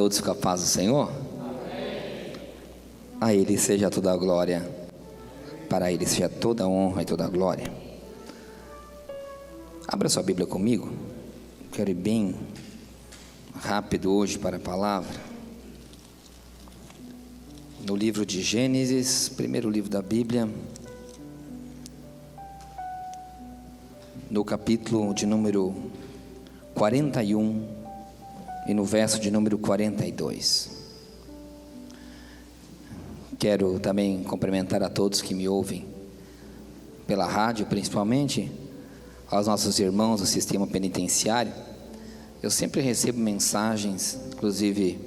todos com a paz do Senhor. A Ele seja toda a glória, para Ele seja toda a honra e toda a glória. Abra sua Bíblia comigo. Quero ir bem rápido hoje para a palavra. No livro de Gênesis, primeiro livro da Bíblia, no capítulo de número 41 e no verso de número 42. Quero também cumprimentar a todos que me ouvem pela rádio, principalmente aos nossos irmãos do sistema penitenciário. Eu sempre recebo mensagens, inclusive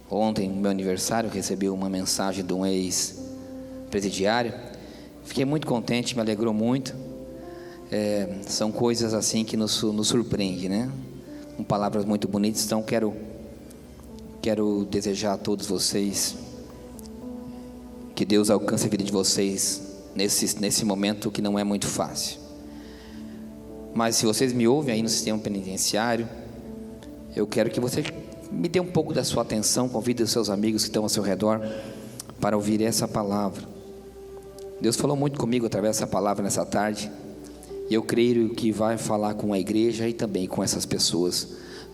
ontem, no meu aniversário, recebi uma mensagem de um ex-presidiário. Fiquei muito contente, me alegrou muito. São coisas assim que nos surpreendem, né? Com palavras muito bonitas. Então quero desejar a todos vocês que Deus alcance a vida de vocês nesse momento que não é muito fácil. Mas se vocês me ouvem aí no sistema penitenciário, eu quero que você me dê um pouco da sua atenção. Convide os seus amigos que estão ao seu redor para ouvir essa palavra. Deus falou muito comigo através dessa palavra nessa tarde, e eu creio que vai falar com a igreja e também com essas pessoas,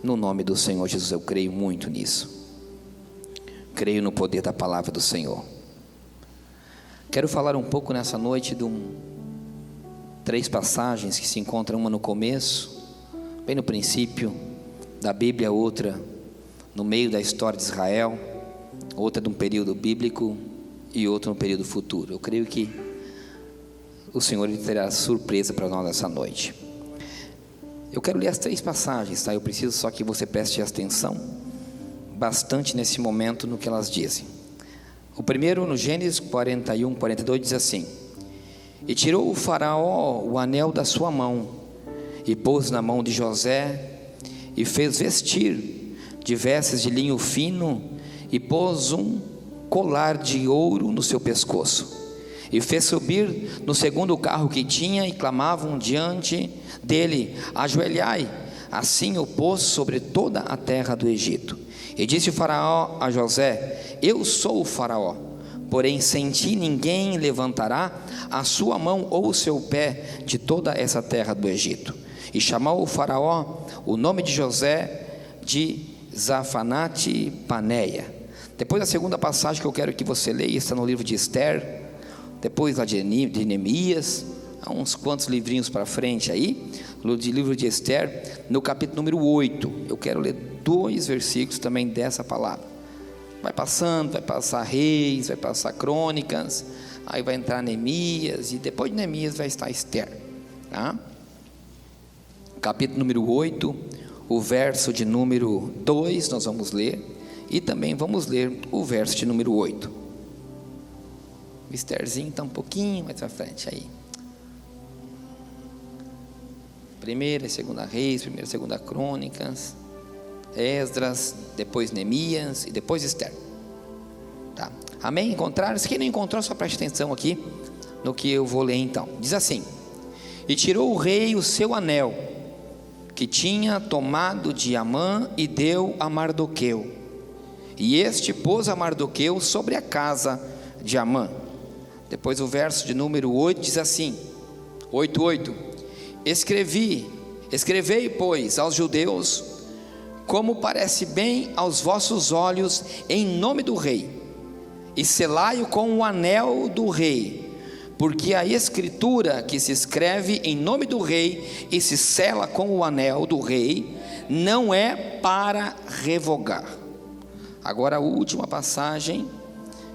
no nome do Senhor Jesus. Eu creio muito nisso, creio no poder da palavra do Senhor. Quero falar um pouco nessa noite de três passagens que se encontram, uma no começo, bem no princípio da Bíblia, outra no meio da história de Israel, outra de um período bíblico e outra no período futuro. Eu creio que o Senhor terá surpresa para nós nessa noite. Eu quero ler as três passagens, tá? Eu preciso só que você preste atenção bastante nesse momento no que elas dizem. O primeiro, no Gênesis 41, 42, diz assim: E tirou o faraó o anel da sua mão, e pôs na mão de José, e fez vestir de vestes de linho fino, e pôs um colar de ouro no seu pescoço, e fez subir no segundo carro que tinha, e clamavam diante dele: Ajoelhai. Assim o pôs sobre toda a terra do Egito. E disse o faraó a José: Eu sou o faraó, porém sem ti ninguém levantará a sua mão ou o seu pé de toda essa terra do Egito. E chamou o faraó o nome de José de Zafanate Paneia. Depois a segunda passagem que eu quero que você leia está no livro de Esther, depois lá de Neemias, há uns quantos livrinhos para frente aí, no livro de Esther, no capítulo número 8, eu quero ler 2 versículos também dessa palavra. Vai passando, vai passar Reis, vai passar Crônicas, aí vai entrar Neemias, e depois de Neemias vai estar Esther, tá? Capítulo número 8, o verso de número 2 nós vamos ler, e também vamos ler o verso de número 8. O Estherzinho está um pouquinho mais para frente aí. Primeira e segunda Reis, primeira e segunda Crônicas, Esdras, depois Neemias e depois Esther, tá? Amém? Encontraram? Se quem não encontrou, só preste atenção aqui no que eu vou ler então. Diz assim: E tirou o rei o seu anel que tinha tomado de Amã, e deu a Mardoqueu, e este pôs a Mardoqueu sobre a casa de Amã. Depois o verso de número 8 diz assim, 8:8: Escrevei, pois, aos judeus, como parece bem aos vossos olhos, em nome do rei, e selai-o com o anel do rei, porque a escritura que se escreve em nome do rei e se sela com o anel do rei, não é para revogar. Agora a última passagem,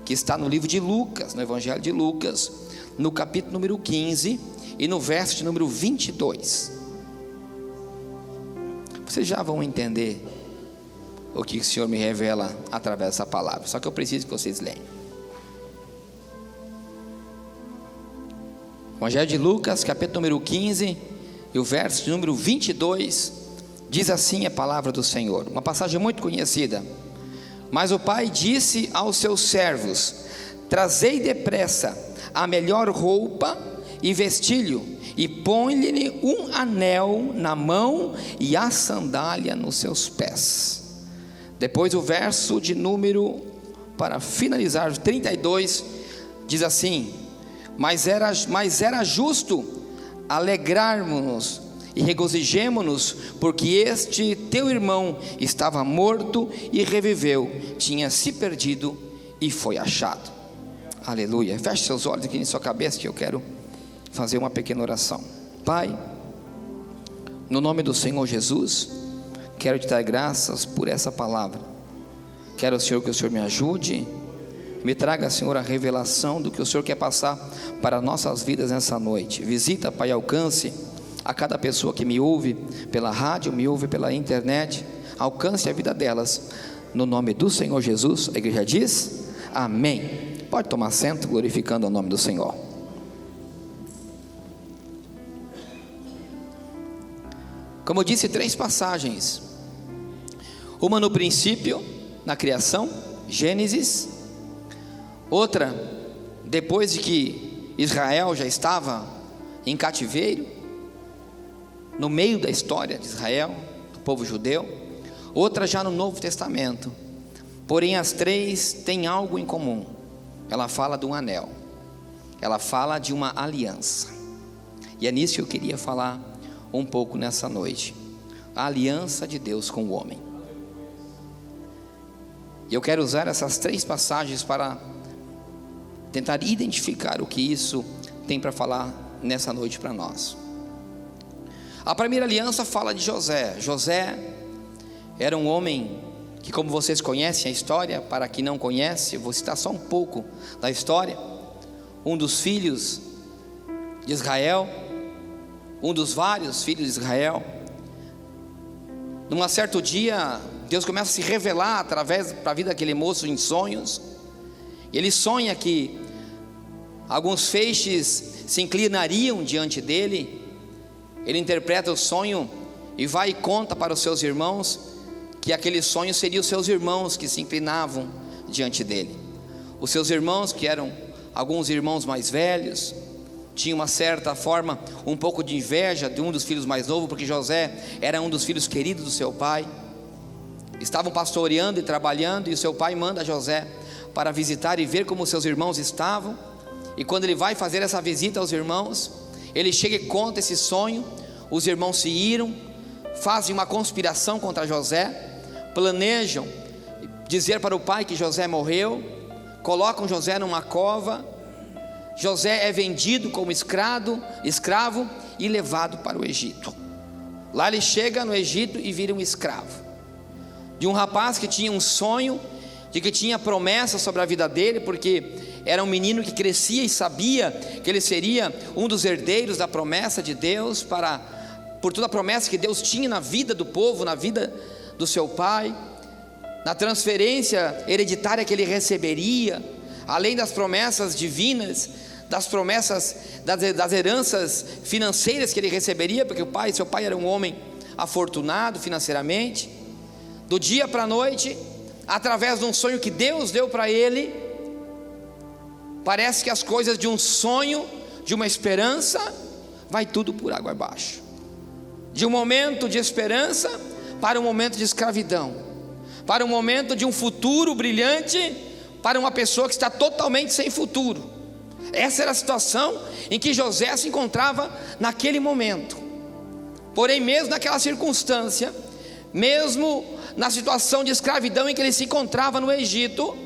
que está no livro de Lucas, no Evangelho de Lucas, no capítulo número 15 e no verso de número 22. Vocês já vão entender o que o Senhor me revela através dessa palavra, só que eu preciso que vocês leiam. Evangelho de Lucas, capítulo número 15 e o verso de número 22, diz assim a palavra do Senhor, uma passagem muito conhecida: Mas o pai disse aos seus servos: Trazei depressa a melhor roupa e vestilho, e põe-lhe um anel na mão e a sandália nos seus pés. Depois o verso de número, para finalizar, 32, diz assim: mas era justo alegrarmos-nos e regozijemo-nos, porque este teu irmão estava morto e reviveu, tinha se perdido e foi achado. Aleluia. Feche seus olhos aqui em sua cabeça, que eu quero fazer uma pequena oração. Pai, no nome do Senhor Jesus, quero te dar graças por essa palavra. Quero, Senhor, que o Senhor me ajude, me traga, Senhor, a revelação do que o Senhor quer passar para nossas vidas nessa noite. Visita, Pai, alcance a cada pessoa que me ouve pela rádio, me ouve pela internet, alcance a vida delas, no nome do Senhor Jesus. A igreja diz, amém. Pode tomar assento, glorificando o nome do Senhor. Como eu disse, 3 passagens, uma no princípio, na criação, Gênesis, outra depois de que Israel já estava em cativeiro, no meio da história de Israel, do povo judeu, outra já no Novo Testamento. Porém as 3 têm algo em comum. Ela fala de um anel, ela fala de uma aliança, e é nisso que eu queria falar um pouco nessa noite. A aliança de Deus com o homem. E eu quero usar essas 3 passagens para tentar identificar o que isso tem para falar nessa noite para nós. A primeira aliança fala de José. José era um homem que, como vocês conhecem a história, para quem não conhece, eu vou citar só um pouco da história. Um dos filhos de Israel, um dos vários filhos de Israel. Num certo dia, Deus começa a se revelar através da vida daquele moço em sonhos. Ele sonha que alguns feixes se inclinariam diante dele. Ele interpreta o sonho e vai e conta para os seus irmãos que aquele sonho seria os seus irmãos que se inclinavam diante dele. Os seus irmãos, que eram alguns irmãos mais velhos, tinham uma certa forma, um pouco de inveja de um dos filhos mais novos, porque José era um dos filhos queridos do seu pai. Estavam pastoreando e trabalhando, e o seu pai manda José para visitar e ver como seus irmãos estavam. E quando ele vai fazer essa visita aos irmãos, ele chega e conta esse sonho. Os irmãos se iram, fazem uma conspiração contra José, planejam dizer para o pai que José morreu, colocam José numa cova. José é vendido como escravo e levado para o Egito. Lá ele chega no Egito e vira um escravo de um rapaz que tinha um sonho, de que tinha promessa sobre a vida dele, porque era um menino que crescia e sabia que ele seria um dos herdeiros da promessa de Deus, por toda a promessa que Deus tinha na vida do povo, na vida do seu pai, na transferência hereditária que ele receberia, além das promessas divinas, das promessas, das heranças financeiras que ele receberia, porque seu pai era um homem afortunado financeiramente. Do dia para a noite, através de um sonho que Deus deu para ele, parece que as coisas de um sonho, de uma esperança, vai tudo por água abaixo. De um momento de esperança para um momento de escravidão, para um momento de um futuro brilhante, para uma pessoa que está totalmente sem futuro. Essa era a situação em que José se encontrava naquele momento. Porém, mesmo naquela circunstância, mesmo na situação de escravidão em que ele se encontrava no Egito,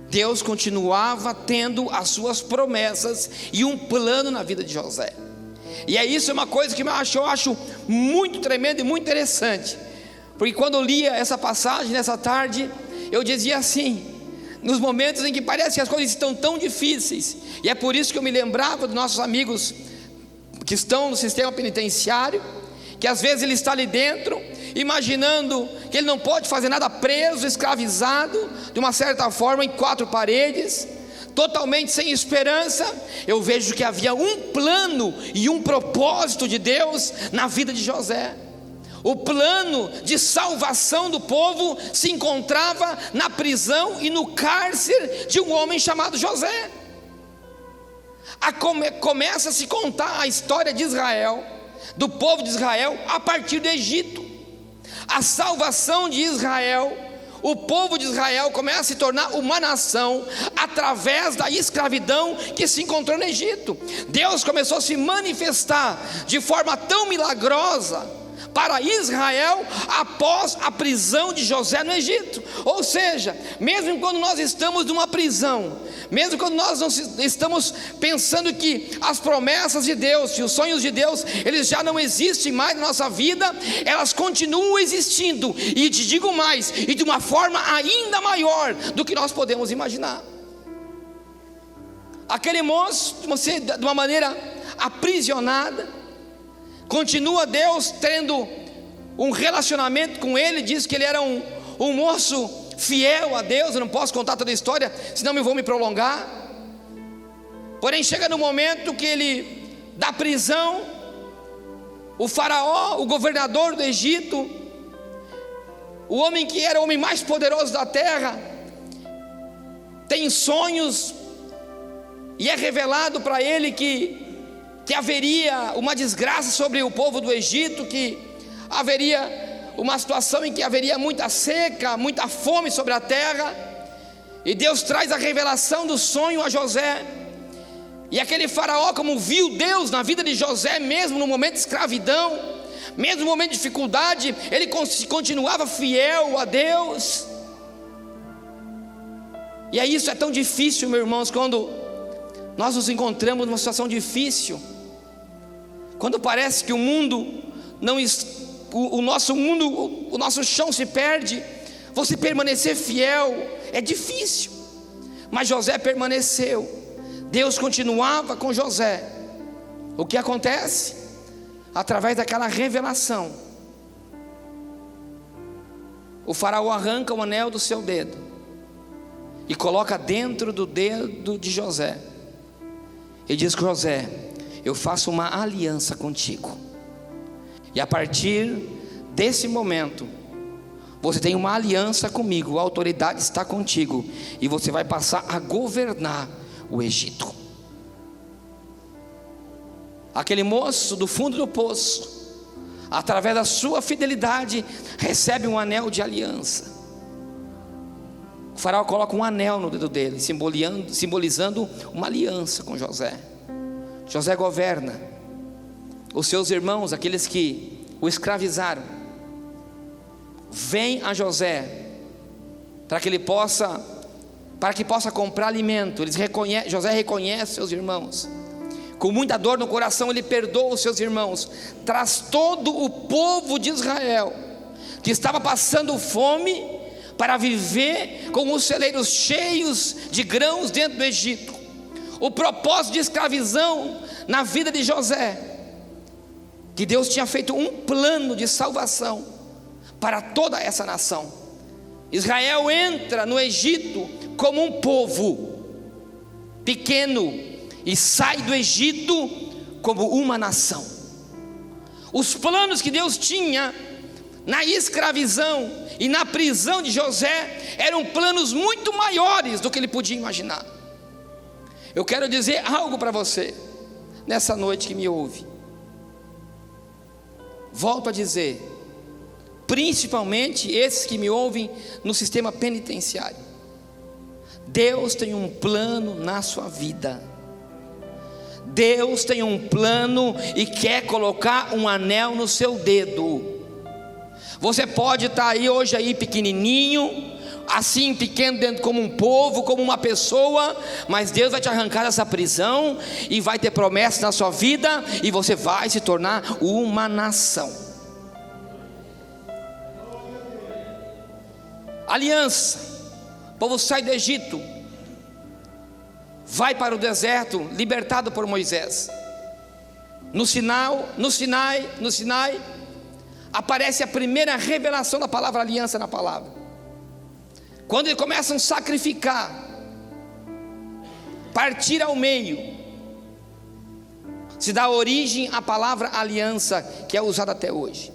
Deus continuava tendo as suas promessas e um plano na vida de José. E é isso, uma coisa que eu acho muito tremendo e muito interessante, porque quando eu lia essa passagem nessa tarde, eu dizia assim, nos momentos em que parece que as coisas estão tão difíceis, e é por isso que eu me lembrava dos nossos amigos que estão no sistema penitenciário, que às vezes ele está ali dentro, imaginando que ele não pode fazer nada, preso, escravizado, de uma certa forma, em 4 paredes, totalmente sem esperança. Eu vejo que havia um plano e um propósito de Deus na vida de José. O plano de salvação do povo se encontrava na prisão e no cárcere de um homem chamado José. Começa a se contar a história de Israel, do povo de Israel, a partir do Egito. a salvação de Israel, o povo de Israel começa a se tornar uma nação através da escravidão que se encontrou no Egito. Deus começou a se manifestar de forma tão milagrosa para Israel após a prisão de José no Egito. Ou seja, mesmo quando nós estamos numa prisão, mesmo quando nós não estamos pensando que as promessas de Deus e os sonhos de Deus, eles já não existem mais na nossa vida, elas continuam existindo, e te digo mais, e de uma forma ainda maior do que nós podemos imaginar. Aquele moço, de uma maneira aprisionada, continua Deus tendo um relacionamento com ele, diz que ele era um moço fiel a Deus. Eu não posso contar toda a história, senão eu vou me prolongar. Porém chega no momento que ele, da prisão, o faraó, o governador do Egito, o homem que era o homem mais poderoso da terra, tem sonhos, e é revelado para ele que haveria uma desgraça sobre o povo do Egito, que haveria uma situação em que haveria muita seca, muita fome sobre a terra. E Deus traz a revelação do sonho a José, e aquele faraó, como viu Deus na vida de José, mesmo no momento de escravidão, mesmo no momento de dificuldade, ele continuava fiel a Deus. E é isso, é tão difícil, meus irmãos, quando nós nos encontramos numa situação difícil, quando parece que o mundo não, o nosso chão se perde, você permanecer fiel é difícil. Mas José permaneceu, Deus continuava com José. O que acontece? Através daquela revelação, o faraó arranca o anel do seu dedo e coloca dentro do dedo de José, e diz: José, eu faço uma aliança contigo, e a partir desse momento você tem uma aliança comigo, a autoridade está contigo, e você vai passar a governar o Egito. Aquele moço do fundo do poço, através da sua fidelidade, recebe um anel de aliança. O faraó coloca um anel no dedo dele, simbolizando uma aliança com José. José governa. Os seus irmãos, aqueles que o escravizaram, vêm a José para que possa comprar alimento. José reconhece seus irmãos. Com muita dor no coração, ele perdoa os seus irmãos. Traz todo o povo de Israel, que estava passando fome, para viver com os celeiros cheios de grãos dentro do Egito. O propósito de escravização na vida de José, que Deus tinha feito um plano de salvação para toda essa nação. Israel entra no Egito como um povo pequeno e sai do Egito como uma nação. Os planos que Deus tinha na escravização e na prisão de José eram planos muito maiores do que ele podia imaginar. Eu quero dizer algo para você nessa noite que me ouve. Volto a dizer, principalmente esses que me ouvem no sistema penitenciário: Deus tem um plano na sua vida. Deus tem um plano e quer colocar um anel no seu dedo. Você pode estar aí hoje aí pequenininho, assim pequeno dentro, como um povo, como uma pessoa, mas Deus vai te arrancar dessa prisão e vai ter promessas na sua vida, e você vai se tornar uma nação. Aliança. O povo sai do Egito, vai para o deserto, libertado por Moisés. No Sinai aparece a primeira revelação da palavra aliança na palavra. Quando eles começam a sacrificar, partir ao meio, se dá origem à palavra aliança, que é usada até hoje.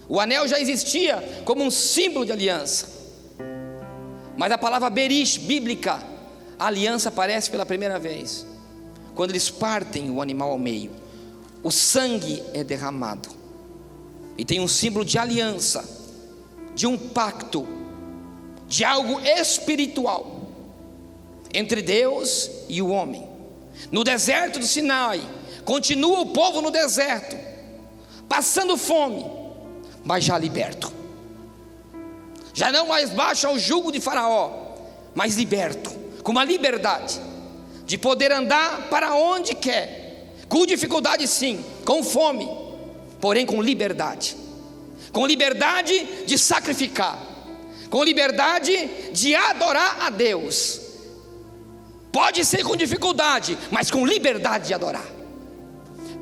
O anel já existia como um símbolo de aliança, mas a palavra berish, bíblica, a aliança aparece pela primeira vez quando eles partem o animal ao meio. O sangue é derramado. e tem um símbolo de aliança, de um pacto, de algo espiritual entre Deus e o homem. No deserto do Sinai, continua o povo no deserto, passando fome, mas já liberto, já não mais baixo ao jugo de Faraó, mas liberto, com uma liberdade de poder andar para onde quer, com dificuldade sim, com fome, porém com liberdade de sacrificar, com liberdade de adorar a Deus. Pode ser com dificuldade, mas com liberdade de adorar.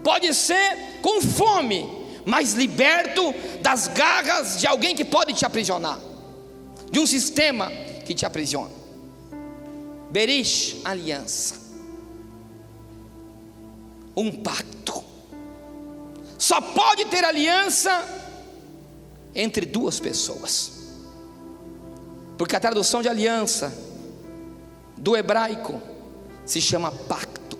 Pode ser com fome, mas liberto das garras de alguém que pode te aprisionar, de um sistema que te aprisiona. Berish, aliança, um pacto. Só pode ter aliança entre duas pessoas, porque a tradução de aliança do hebraico se chama pacto,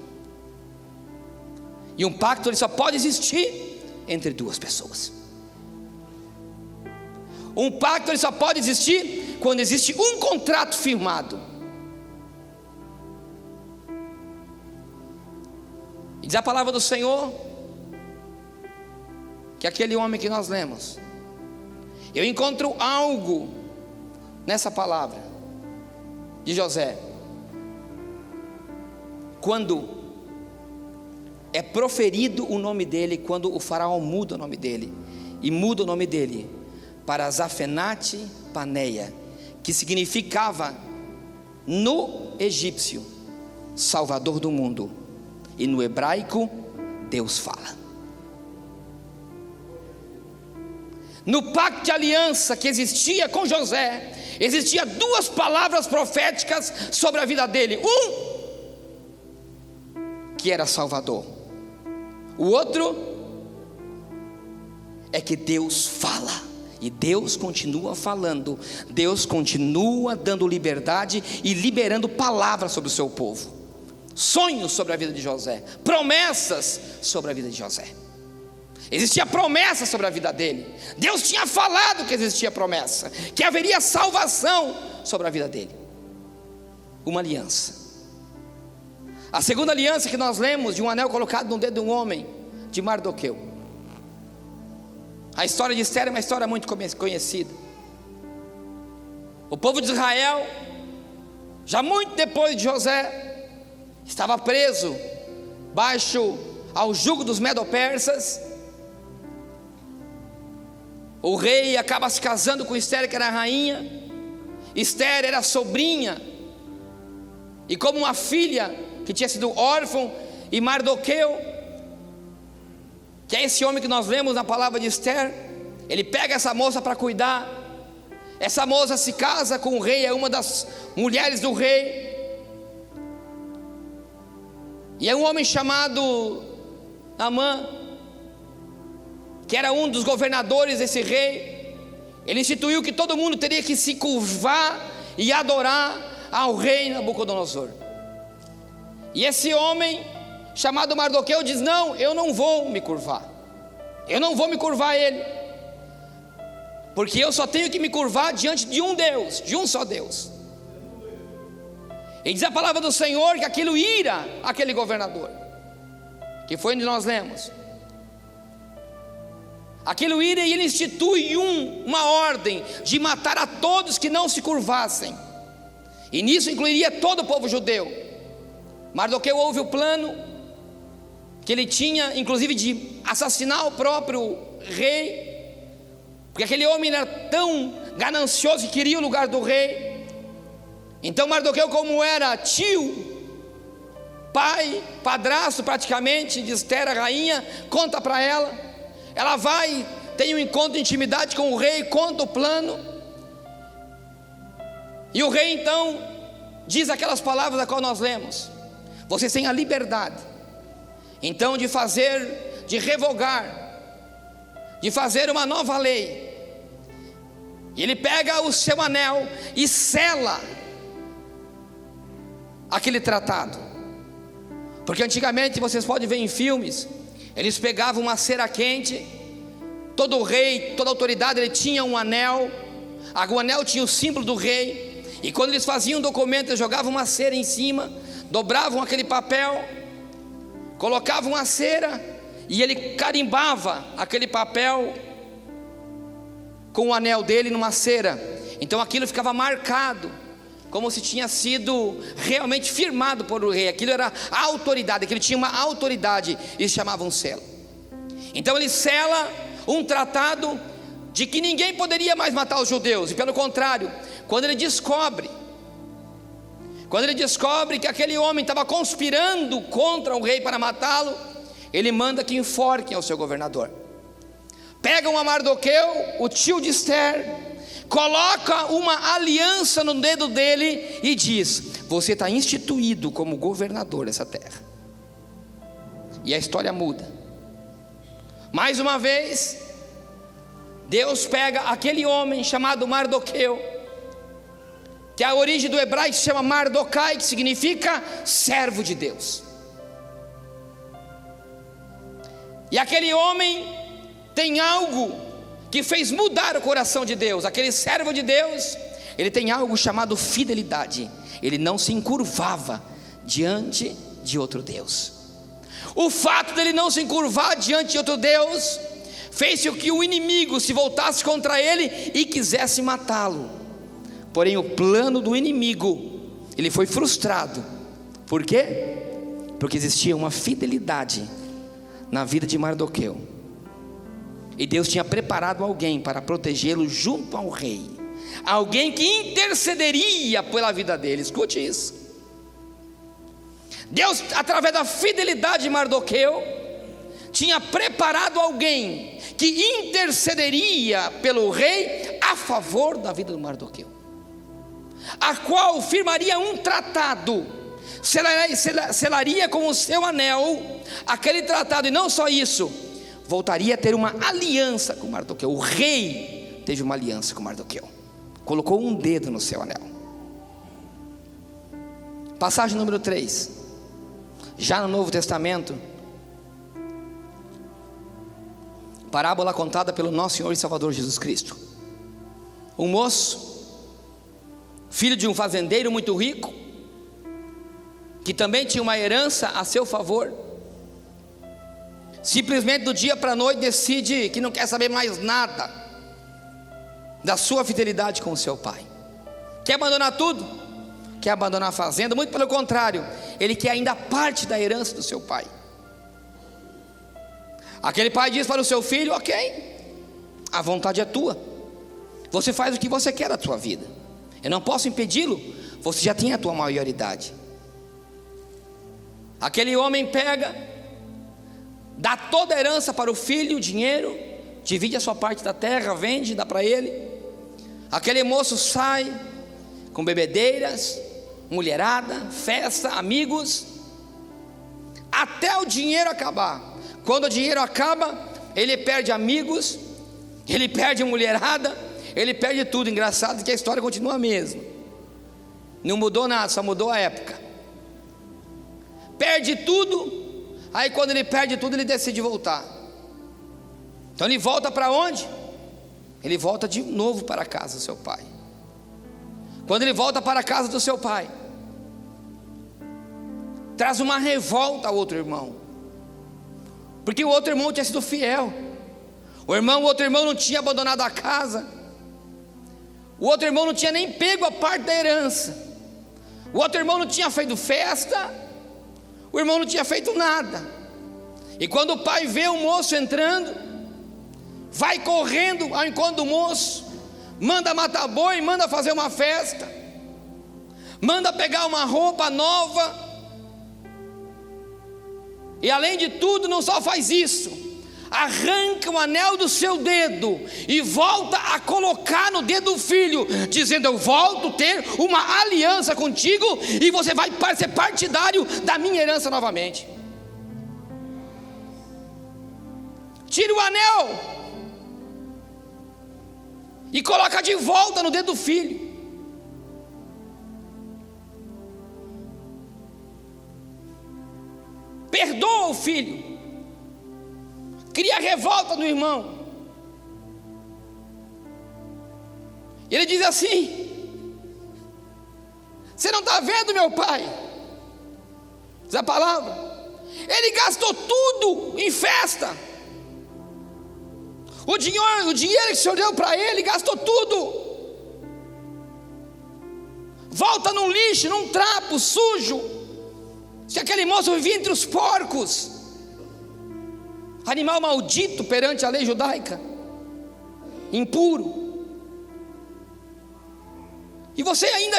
e um pacto ele só pode existir entre duas pessoas. Um pacto ele só pode existir quando existe um contrato firmado. E diz a palavra do Senhor que aquele homem que nós lemos, eu encontro algo nessa palavra de José, quando é proferido o nome dele, quando o faraó muda o nome dele, e muda o nome dele para Zafenate Paneia, que significava no egípcio Salvador do mundo, e no hebraico Deus fala. No pacto de aliança que existia com José, existia duas palavras proféticas sobre a vida dele. Um que era Salvador, o outro é que Deus fala, e Deus continua falando, Deus continua dando liberdade e liberando palavras sobre o seu povo, sonhos sobre a vida de José, promessas sobre a vida de José. Existia promessa sobre a vida dele. Deus tinha falado que existia promessa, que haveria salvação sobre a vida dele. Uma aliança. A segunda aliança que nós lemos, de um anel colocado no dedo de um homem, de Mardoqueu. A história de Esther é uma história muito conhecida. O povo de Israel, já muito depois de José, estava preso baixo ao jugo dos medo-persas. O rei acaba se casando com Esther, que era a rainha. Esther era sobrinha, e como uma filha que tinha sido órfã, e Mardoqueu, que é esse homem que nós vemos na palavra de Esther, ele pega essa moça para cuidar. Essa moça se casa com o rei, é uma das mulheres do rei, e é um homem chamado Amã, que era um dos governadores desse rei. Ele instituiu que todo mundo teria que se curvar e adorar ao rei Nabucodonosor. E esse homem chamado Mardoqueu diz: não, eu não vou me curvar, eu não vou me curvar a ele, porque eu só tenho que me curvar diante de um Deus, de um só Deus. E diz a palavra do Senhor que aquilo ira aquele governador, que foi onde nós lemos. Aquilo ira, e ele institui uma ordem de matar a todos que não se curvassem, e nisso incluiria todo o povo judeu. Mardoqueu ouve o plano que ele tinha, inclusive de assassinar o próprio rei, porque aquele homem era tão ganancioso que queria o lugar do rei. Então Mardoqueu, como era tio, pai, padrasto praticamente de Esther, a rainha, conta para ela. Ela vai, tem um encontro de intimidade com o rei, conta o plano, e o rei então diz aquelas palavras a qual nós lemos: vocês têm a liberdade então de fazer, de revogar, de fazer uma nova lei. E ele pega o seu anel e sela aquele tratado, porque antigamente, vocês podem ver em filmes, eles pegavam uma cera quente, Todo rei, toda autoridade, ele tinha um anel. O anel tinha o símbolo do rei. E quando eles faziam um documento, eles jogavam uma cera em cima, dobravam aquele papel, colocavam a cera, e ele carimbava aquele papel com o anel dele numa cera. Então aquilo ficava marcado, como se tinha sido realmente firmado por o rei. Aquilo era a autoridade, aquilo tinha uma autoridade, eles chamavam selo. Então ele sela um tratado de que ninguém poderia mais matar os judeus. E pelo contrário, quando ele descobre que aquele homem estava conspirando contra o rei para matá-lo, ele manda que enforquem ao seu governador. Pegam a Mardoqueu, o tio de Esther, coloca uma aliança no dedo dele e diz: você está instituído como governador dessa terra. E a história muda. Mais uma vez, Deus pega aquele homem chamado Mardoqueu, que a origem do hebraico se chama Mardokai, que significa servo de Deus. E aquele homem tem algo que fez mudar o coração de Deus. Aquele servo de Deus, ele tem algo chamado fidelidade. Ele não se encurvava diante de outro Deus. O fato dele não se encurvar diante de outro Deus fez com que o inimigo se voltasse contra ele e quisesse matá-lo. Porém o plano do inimigo, ele foi frustrado. Por quê? Porque existia uma fidelidade na vida de Mardoqueu, e Deus tinha preparado alguém para protegê-lo junto ao rei, alguém que intercederia pela vida dele. Escute isso. Deus, através da fidelidade de Mardoqueu, tinha preparado alguém que intercederia pelo rei a favor da vida do Mardoqueu, a qual firmaria um tratado, selaria com o seu anel aquele tratado. E não só isso, voltaria a ter uma aliança com Mardoqueu. O rei teve uma aliança com Mardoqueu, colocou um dedo no seu anel. Passagem número 3, já no Novo Testamento, parábola contada pelo nosso Senhor e Salvador Jesus Cristo. Um moço, filho de um fazendeiro muito rico, que também tinha uma herança a seu favor, simplesmente do dia para a noite decide que não quer saber mais nada da sua fidelidade com o seu pai. Quer abandonar tudo, quer abandonar a fazenda. Muito pelo contrário, ele quer ainda parte da herança do seu pai. Aquele pai diz para o seu filho: ok, a vontade é tua, você faz o que você quer da tua vida, eu não posso impedi-lo, você já tem a tua maioridade. Aquele homem pega, dá toda a herança para o filho, dinheiro, divide a sua parte da terra, vende, dá para ele. Aquele moço sai com bebedeiras, mulherada, festa, amigos, até o dinheiro acabar. Quando o dinheiro acaba, ele perde amigos, ele perde mulherada, ele perde tudo. Engraçado que a história continua a mesma, não mudou nada, só mudou a época. Perde tudo. Aí quando ele perde tudo, ele decide voltar. Então ele volta para onde? Ele volta de novo para a casa do seu pai. Quando ele volta para a casa do seu pai, traz uma revolta ao outro irmão, porque o outro irmão tinha sido fiel. O outro irmão não tinha abandonado a casa, o outro irmão não tinha nem pego a parte da herança, o outro irmão não tinha feito festa, o irmão não tinha feito nada. E quando o pai vê o moço entrando, vai correndo ao encontro do moço, manda matar boi, manda fazer uma festa, manda pegar uma roupa nova, e além de tudo, não só faz isso, arranca o anel do seu dedo e volta a colocar no dedo do filho, dizendo: eu volto a ter uma aliança contigo e você vai ser partidário da minha herança novamente. Tira o anel e coloca de volta no dedo do filho. Perdoa o filho, cria revolta no irmão, E ele diz assim: você não está vendo, meu pai? Diz a palavra, ele gastou tudo em festa. O dinheiro que o Senhor deu para ele, gastou tudo. Volta num lixo, num trapo sujo. Se aquele moço vivia entre os porcos, animal maldito perante a lei judaica, impuro. E você ainda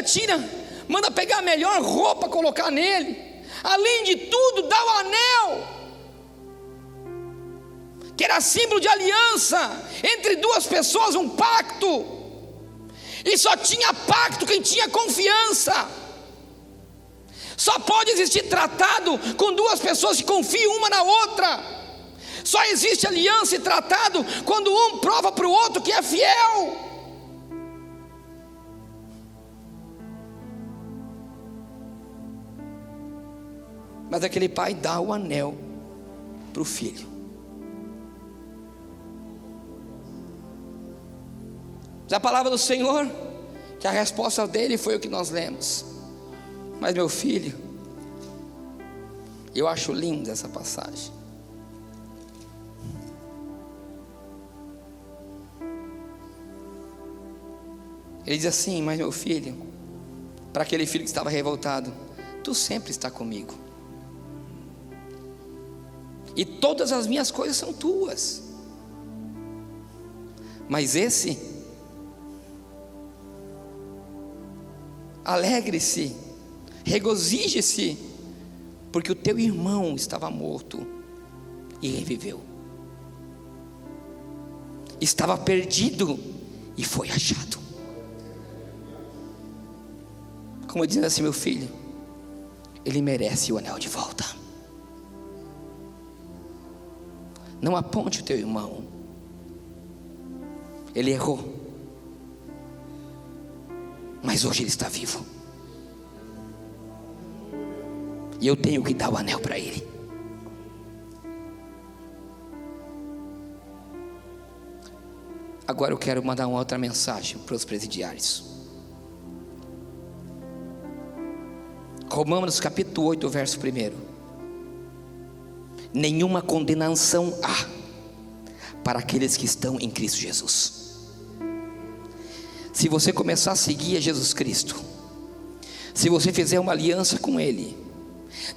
manda pegar a melhor roupa, colocar nele. Além de tudo, dá o anel, que era símbolo de aliança entre duas pessoas, um pacto. E só tinha pacto quem tinha confiança. Só pode existir tratado com duas pessoas que confiam uma na outra. Só existe aliança e tratado quando um prova para o outro que é fiel. Mas aquele pai dá o anel para o filho. A palavra do Senhor, que a resposta dele foi o que nós lemos. Mas meu filho, eu acho linda essa passagem. Ele diz assim: mas meu filho, para aquele filho que estava revoltado, tu sempre está comigo, e todas as minhas coisas são tuas. Mas esse, alegre-se, regozije-se, porque o teu irmão estava morto e reviveu, estava perdido e foi achado. Como diz assim: meu filho, ele merece o anel de volta. Não aponte o teu irmão, ele errou, mas hoje ele está vivo, e eu tenho que dar o anel para ele. Agora eu quero mandar uma outra mensagem para os presidiários. Romanos capítulo 8, verso 1. Nenhuma condenação há para aqueles que estão em Cristo Jesus. Se você começar a seguir a Jesus Cristo, se você fizer uma aliança com Ele,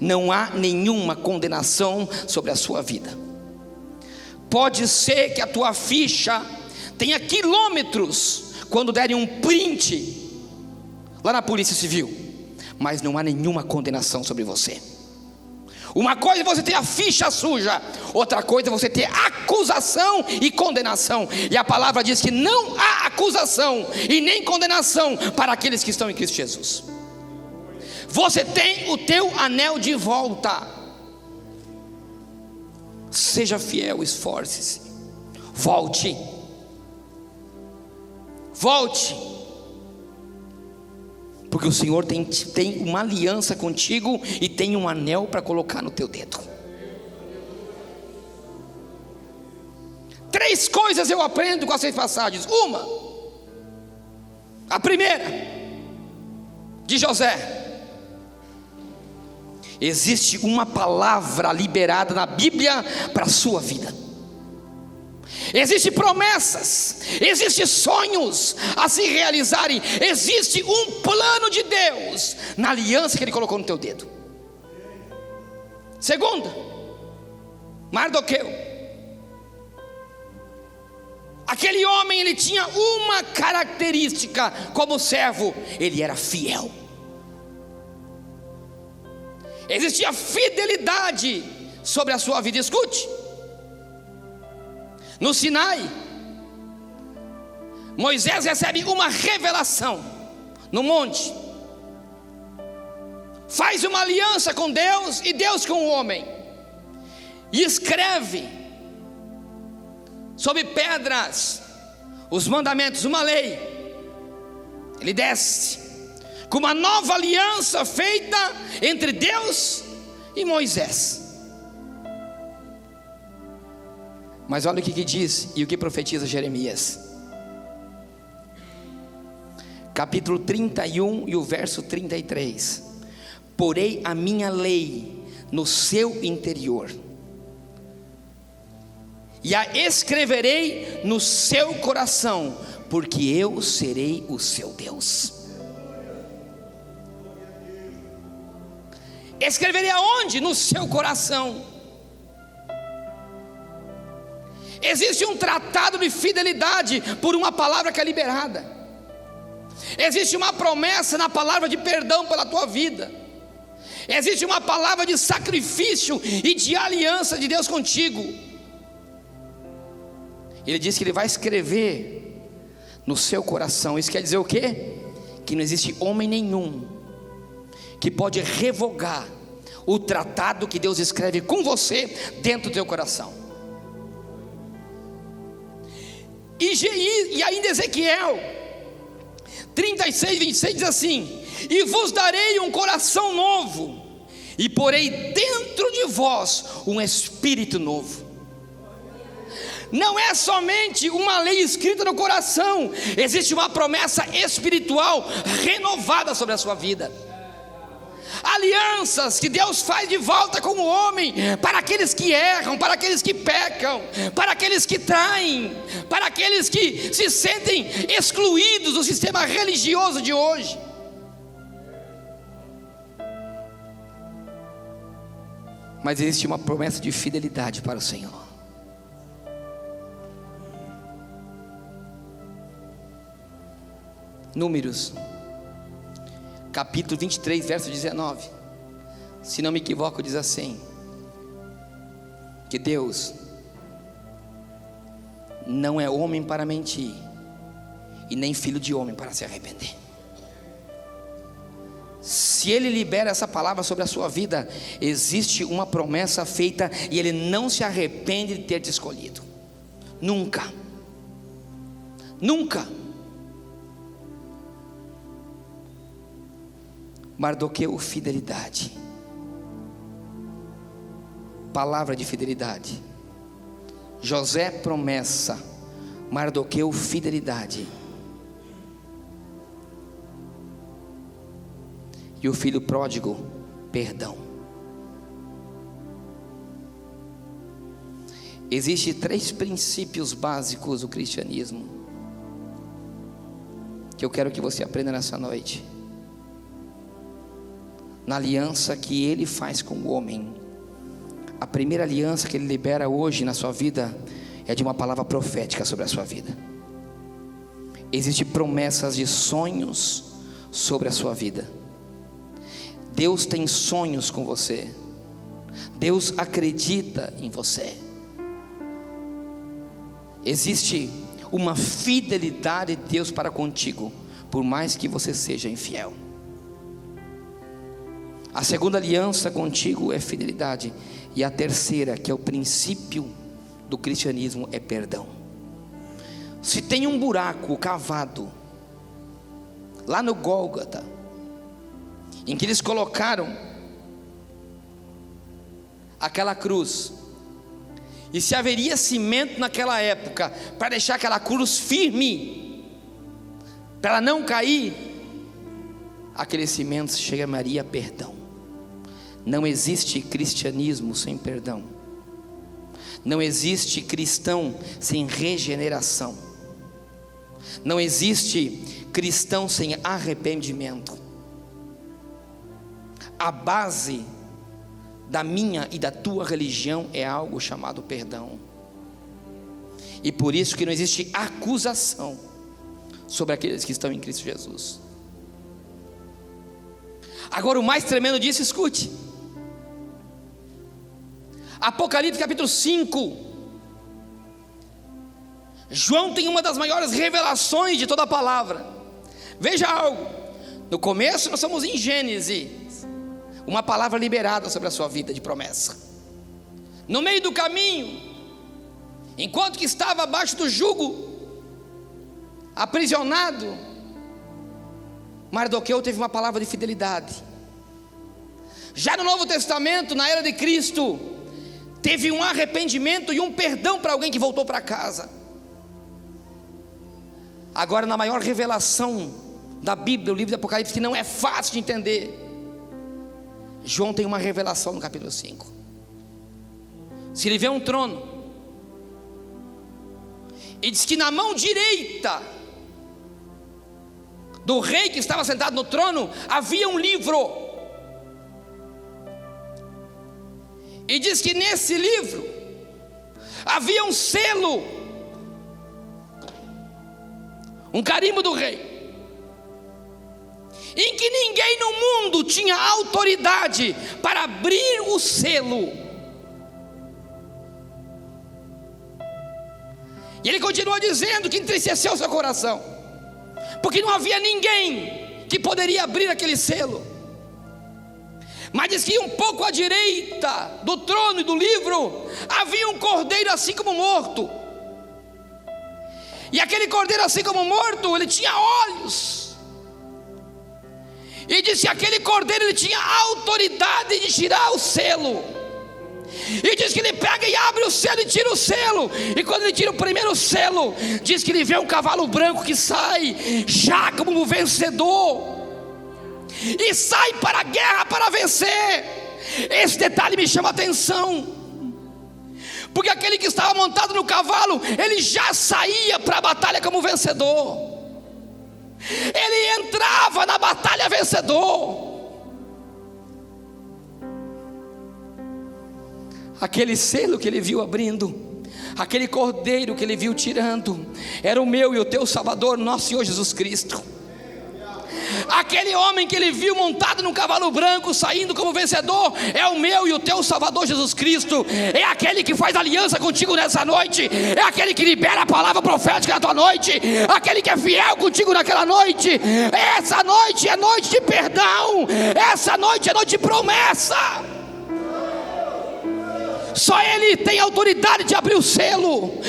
não há nenhuma condenação sobre a sua vida. Pode ser que a tua ficha tenha quilômetros quando derem um print lá na Polícia Civil, mas não há nenhuma condenação sobre você. Uma coisa é você ter a ficha suja, outra coisa é você ter acusação e condenação. E a palavra diz que não há acusação e nem condenação para aqueles que estão em Cristo Jesus. Você tem o teu anel de volta. Seja fiel, esforce-se, volte, porque o Senhor tem uma aliança contigo e tem um anel para colocar no teu dedo. 3 coisas eu aprendo com essas passagens. A primeira, de José: existe uma palavra liberada na Bíblia para a sua vida. Existem promessas, existem sonhos a se realizarem, existe um plano de Deus na aliança que Ele colocou no teu dedo. Segunda, Mardoqueu. Aquele homem, ele tinha uma característica como servo: ele era fiel. Existia fidelidade sobre a sua vida. Escute. No Sinai, Moisés recebe uma revelação no monte, faz uma aliança com Deus e Deus com o homem, e escreve sobre pedras os mandamentos, uma lei. Ele desce com uma nova aliança feita entre Deus e Moisés. Mas olha o que diz e o que profetiza Jeremias: capítulo 31 e o verso 33. Porei a minha lei no seu interior, e a escreverei no seu coração, porque eu serei o seu Deus. Escreverei aonde? No seu coração. Existe um tratado de fidelidade por uma palavra que é liberada. Existe uma promessa na palavra de perdão pela tua vida. Existe uma palavra de sacrifício e de aliança de Deus contigo. Ele diz que Ele vai escrever no seu coração. Isso quer dizer o quê? Que não existe homem nenhum que pode revogar o tratado que Deus escreve com você dentro do teu coração. E ainda Ezequiel 36, 26 diz assim: e vos darei um coração novo, e porei dentro de vós um espírito novo. Não é somente uma lei escrita no coração, existe uma promessa espiritual renovada sobre a sua vida. Alianças que Deus faz de volta com o homem, para aqueles que erram, para aqueles que pecam, para aqueles que traem, para aqueles que se sentem excluídos do sistema religioso de hoje. Mas existe uma promessa de fidelidade para o Senhor. Números capítulo 23, verso 19, se não me equivoco, diz assim: que Deus não é homem para mentir, e nem filho de homem para se arrepender. Se Ele libera essa palavra sobre a sua vida, existe uma promessa feita, e Ele não se arrepende de ter te escolhido. Nunca. Nunca. Mardoqueu, fidelidade. Palavra de fidelidade. José, promessa. Mardoqueu, fidelidade. E o filho pródigo, perdão. Existem 3 princípios básicos do cristianismo que eu quero que você aprenda nessa noite. Na aliança que Ele faz com o homem, a primeira aliança que Ele libera hoje na sua vida é de uma palavra profética sobre a sua vida. Existem promessas de sonhos sobre a sua vida. Deus tem sonhos com você. Deus acredita em você. Existe uma fidelidade de Deus para contigo, por mais que você seja infiel. A segunda aliança contigo é fidelidade. E a terceira, que é o princípio do cristianismo, é perdão. Se tem um buraco cavado lá no Gólgota, em que eles colocaram aquela cruz, e se haveria cimento naquela época para deixar aquela cruz firme, para ela não cair, aquele cimento se chamaria perdão. Não existe cristianismo sem perdão. Não existe cristão sem regeneração. Não existe cristão sem arrependimento. A base da minha e da tua religião é algo chamado perdão. E por isso que não existe acusação sobre aqueles que estão em Cristo Jesus. Agora, o mais tremendo disso, escute. Apocalipse capítulo 5. João tem uma das maiores revelações de toda a palavra. Veja algo. No começo nós somos em Gênesis, uma palavra liberada sobre a sua vida de promessa. No meio do caminho, enquanto que estava abaixo do jugo, aprisionado, Mardoqueu teve uma palavra de fidelidade. Já no Novo Testamento, na era de Cristo, teve um arrependimento e um perdão para alguém que voltou para casa. Agora, na maior revelação da Bíblia, o livro do Apocalipse, que não é fácil de entender. João tem uma revelação no capítulo 5. Se ele vê um trono, e diz que na mão direita do rei que estava sentado no trono havia um livro, e diz que nesse livro havia um selo, um carimbo do rei, em que ninguém no mundo tinha autoridade para abrir o selo. E ele continua dizendo que entristeceu seu coração, porque não havia ninguém que poderia abrir aquele selo. Mas diz que um pouco à direita do trono e do livro havia um cordeiro assim como morto. E aquele cordeiro assim como morto, ele tinha olhos. E diz que aquele cordeiro, ele tinha autoridade de tirar o selo. E diz que ele pega e abre o selo e tira o selo. E quando ele tira o primeiro selo, diz que ele vê um cavalo branco que sai já como um vencedor, e sai para a guerra para vencer. Esse detalhe me chama a atenção, porque aquele que estava montado no cavalo, ele já saía para a batalha como vencedor. Ele entrava na batalha vencedor. Aquele selo que ele viu abrindo, aquele cordeiro que ele viu tirando, era o meu e o teu Salvador, nosso Senhor Jesus Cristo. Aquele homem que ele viu montado num cavalo branco, saindo como vencedor, é o meu e o teu Salvador Jesus Cristo. É aquele que faz aliança contigo nessa noite, é aquele que libera a palavra profética na tua noite, aquele que é fiel contigo naquela noite. Essa noite é noite de perdão, essa noite é noite de promessa. Só Ele tem autoridade de abrir o selo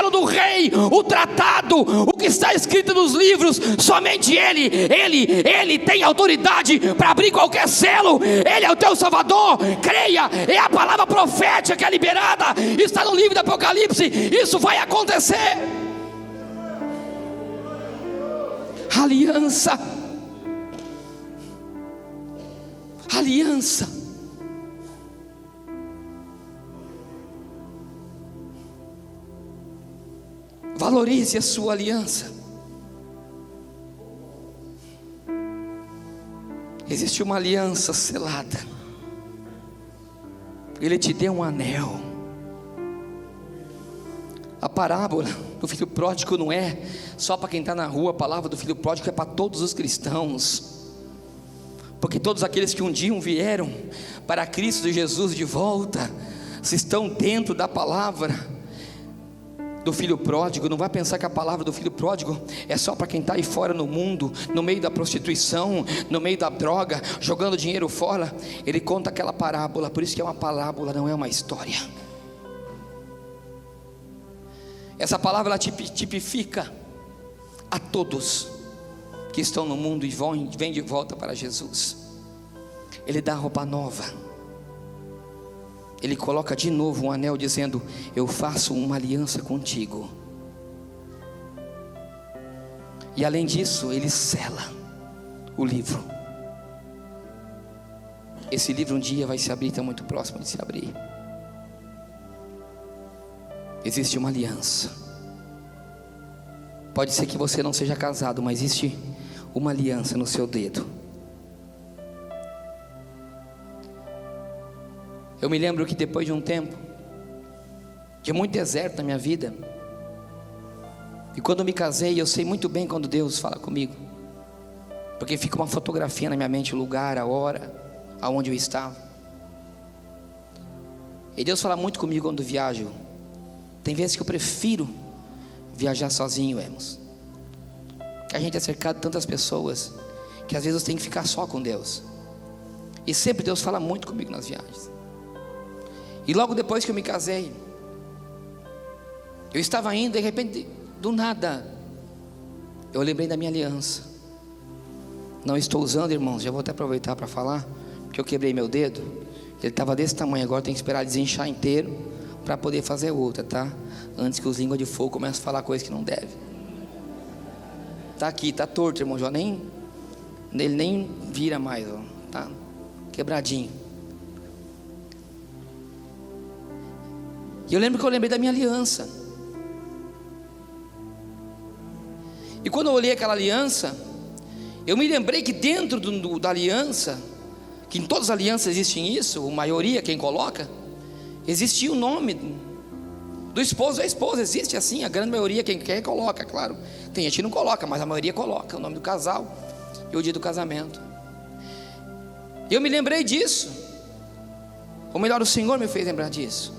do rei, o tratado, o que está escrito nos livros. Somente Ele tem autoridade para abrir qualquer selo. Ele é o teu Salvador. Creia, é a palavra profética que é liberada, está no livro do Apocalipse. Isso vai acontecer. Aliança. Valorize a sua aliança. Existe uma aliança selada. Ele te deu um anel. A parábola do filho pródigo não é só para quem está na rua. A palavra do filho pródigo é para todos os cristãos, porque todos aqueles que um dia vieram para Cristo Jesus de volta, se estão dentro da palavra do filho pródigo. Não vai pensar que a palavra do filho pródigo é só para quem está aí fora no mundo, no meio da prostituição, no meio da droga, jogando dinheiro fora. Ele conta aquela parábola, por isso que é uma parábola, não é uma história. Essa palavra ela tipifica a todos que estão no mundo e vêm de volta para Jesus. Ele dá roupa nova. Ele coloca de novo um anel dizendo: eu faço uma aliança contigo. E além disso, ele sela o livro. Esse livro um dia vai se abrir, está muito próximo de se abrir. Existe uma aliança. Pode ser que você não seja casado, mas existe uma aliança no seu dedo. Eu me lembro que depois de um tempo de muito deserto na minha vida, e quando eu me casei, eu sei muito bem quando Deus fala comigo, porque fica uma fotografia na minha mente, o lugar, a hora, aonde eu estava. E Deus fala muito comigo quando viajo. Tem vezes que eu prefiro viajar sozinho, irmãos, que a gente é cercado de tantas pessoas, que às vezes eu tenho que ficar só com Deus. E sempre Deus fala muito comigo nas viagens. E logo depois que eu me casei, eu estava indo, de repente, do nada, eu lembrei da minha aliança. Não estou usando, irmãos, já vou até aproveitar para falar, porque eu quebrei meu dedo. Ele estava desse tamanho, agora tem que esperar desinchar inteiro para poder fazer outra, tá? Antes que os línguas de fogo comecem a falar coisas que não devem. tá aqui, tá torto, irmão. Ele nem vira mais, ó. Tá quebradinho. E eu lembrei da minha aliança. E quando eu olhei aquela aliança, eu me lembrei que dentro da aliança, que em todas as alianças existe isso, a maioria quem coloca, existia o nome do esposo ou da esposa, existe assim, a grande maioria quem quer coloca, claro. Tem gente que não coloca, mas a maioria coloca o nome do casal e o dia do casamento. Eu me lembrei disso, ou melhor, o Senhor me fez lembrar disso.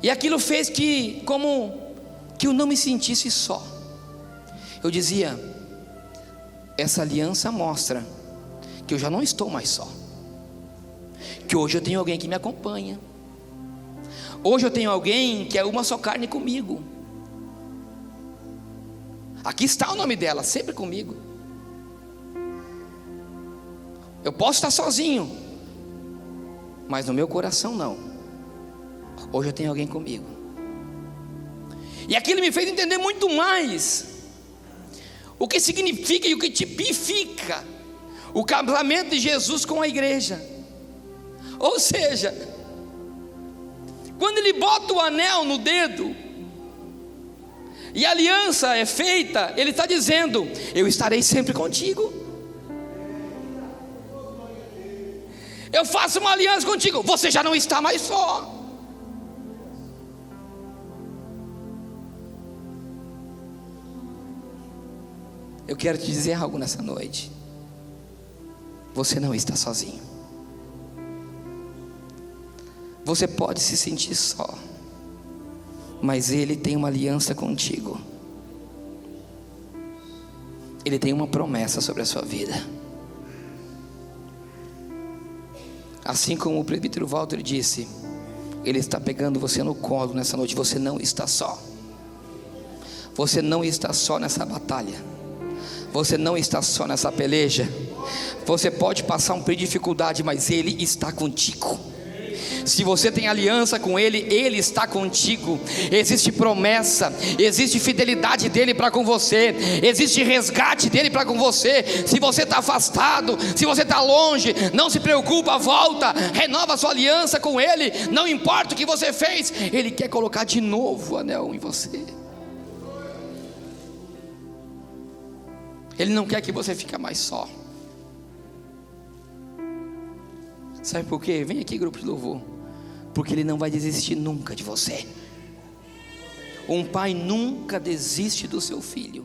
E aquilo fez que eu não me sentisse só. Eu dizia, essa aliança mostra que eu já não estou mais só, que hoje eu tenho alguém que me acompanha, hoje eu tenho alguém que é uma só carne comigo. Aqui está o nome dela, sempre comigo. Eu posso estar sozinho, mas no meu coração não. Hoje eu tenho alguém comigo. E aquilo me fez entender muito mais o que significa e o que tipifica o casamento de Jesus com a igreja. Ou seja, quando ele bota o anel no dedo e a aliança é feita, ele está dizendo, eu estarei sempre contigo. Eu faço uma aliança contigo, você já não está mais só. Eu quero te dizer algo nessa noite. Você não está sozinho. Você pode se sentir só, mas Ele tem uma aliança contigo. Ele tem uma promessa sobre a sua vida. Assim como o presbítero Walter disse, Ele está pegando você no colo nessa noite. Você não está só. Você não está só nessa batalha. Você não está só nessa peleja. Você pode passar um período de dificuldade, mas Ele está contigo. Se você tem aliança com Ele, Ele está contigo. Existe promessa, existe fidelidade dEle para com você, existe resgate dEle para com você. Se você está afastado, se você está longe, não se preocupa, volta, renova a sua aliança com Ele. Não importa o que você fez, Ele quer colocar de novo o anel em você. Ele não quer que você fique mais só. Sabe por quê? Vem aqui, grupo de louvor. Porque Ele não vai desistir nunca de você. Um pai nunca desiste do seu filho.